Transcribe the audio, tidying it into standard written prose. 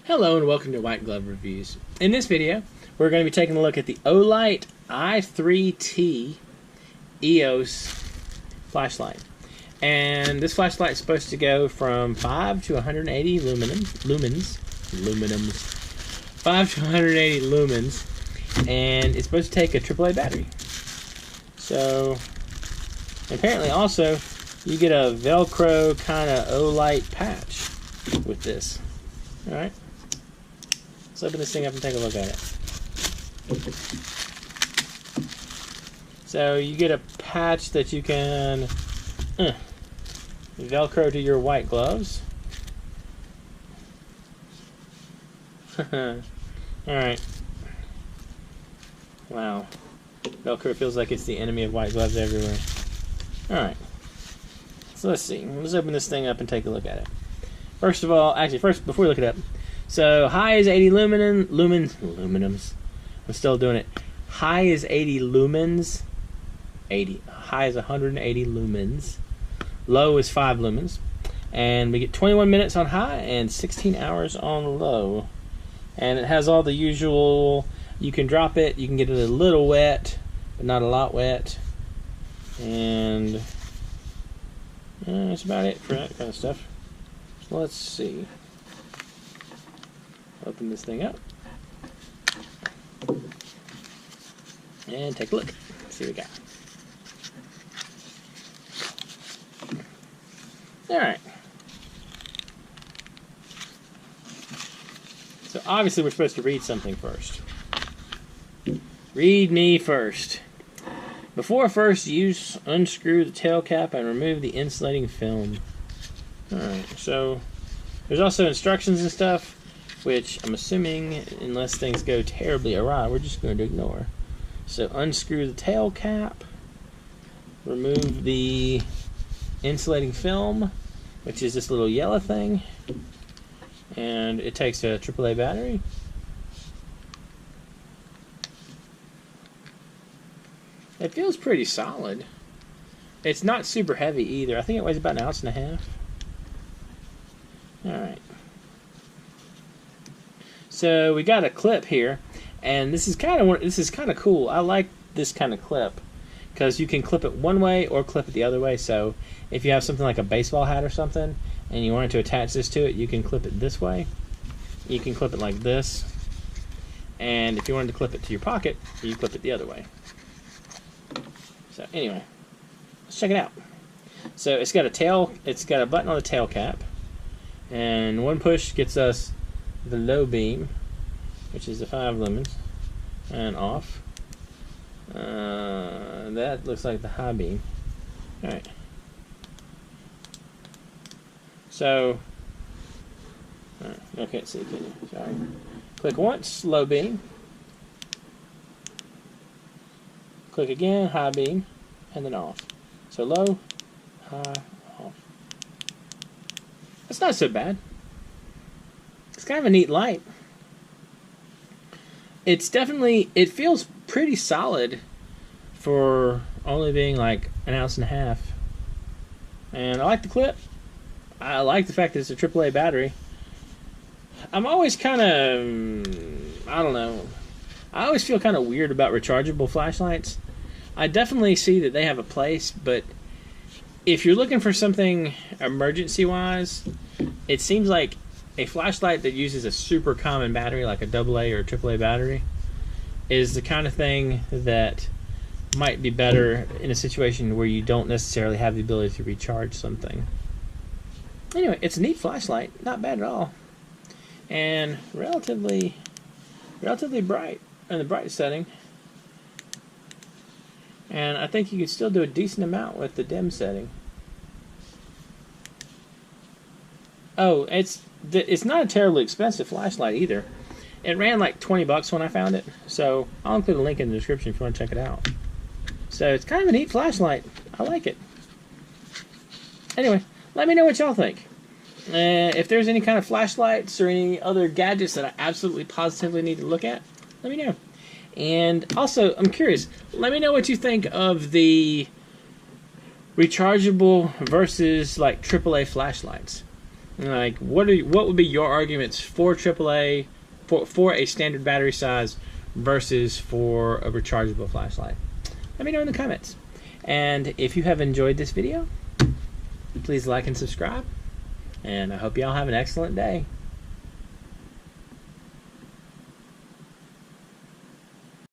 Hello and welcome to White Glove Reviews. In this video, we're going to be taking a look at the Olight i3T EOS flashlight. And this flashlight is supposed to go from 5 to 180 lumens. 5 to 180 lumens. And it's supposed to take a AAA battery. So, apparently also, you get a Velcro kind of Olight patch with this. Alright. Let's open this thing up and take a look at it. So you get a patch that you can Velcro to your white gloves. Alright. Wow. Velcro feels like it's the enemy of white gloves everywhere. Alright. So let's see. Let's open this thing up and take a look at it. First of all, before we look it up, so high is 80 luminums. I'm still doing it. High is 80 lumens. High is 180 lumens. Low is 5 lumens. And we get 21 minutes on high and 16 hours on low. And it has all the usual, you can drop it, you can get it a little wet, but not a lot wet. And that's about it for that kind of stuff. So let's see. Open this thing up and take a look. Let's see what we got. Alright. So obviously we're supposed to read something first. Read me first. Before first use, unscrew the tail cap and remove the insulating film. Alright, so there's also instructions and stuff, which I'm assuming, unless things go terribly awry, we're just going to ignore. So unscrew the tail cap, remove the insulating film, which is this little yellow thing, and it takes a AAA battery. It feels pretty solid. It's not super heavy either. I think it weighs about 1.5 ounces. Alright. So we got a clip here, and this is kind of cool. I like this kind of clip because you can clip it one way or clip it the other way. So if you have something like a baseball hat or something and you wanted to attach this to it, you can clip it this way. You can clip it like this. And if you wanted to clip it to your pocket, you clip it the other way. So anyway, let's check it out. So it's got a button on the tail cap, and one push gets us the low beam, which is the 5 lumens, and off. That looks like the high beam. Alright. So, I can't see, can you? Sorry. Click once, low beam. Click again, high beam, and then off. So low, high, off. That's not so bad. It's kind of a neat light. It feels pretty solid for only being like 1.5 ounces. And I like the clip. I like the fact that it's a AAA battery. I'm always kind of, I don't know. I always feel kind of weird about rechargeable flashlights. I definitely see that they have a place, but if you're looking for something emergency-wise, it seems like a flashlight that uses a super common battery, like a AA or AAA battery, is the kind of thing that might be better in a situation where you don't necessarily have the ability to recharge something. Anyway, it's a neat flashlight, not bad at all, and relatively bright in the bright setting. And I think you could still do a decent amount with the dim setting. Oh, it's not a terribly expensive flashlight either. It ran like 20 bucks when I found it, so I'll include a link in the description if you want to check it out. So it's kind of a neat flashlight. I like it. Anyway, let me know what y'all think. If there's any kind of flashlights or any other gadgets that I absolutely positively need to look at, let me know. And also, I'm curious, let me know what you think of the rechargeable versus like AAA flashlights. Like, what would be your arguments for AAA, for a standard battery size versus for a rechargeable flashlight? Let me know in the comments. And if you have enjoyed this video, please like and subscribe. And I hope y'all have an excellent day.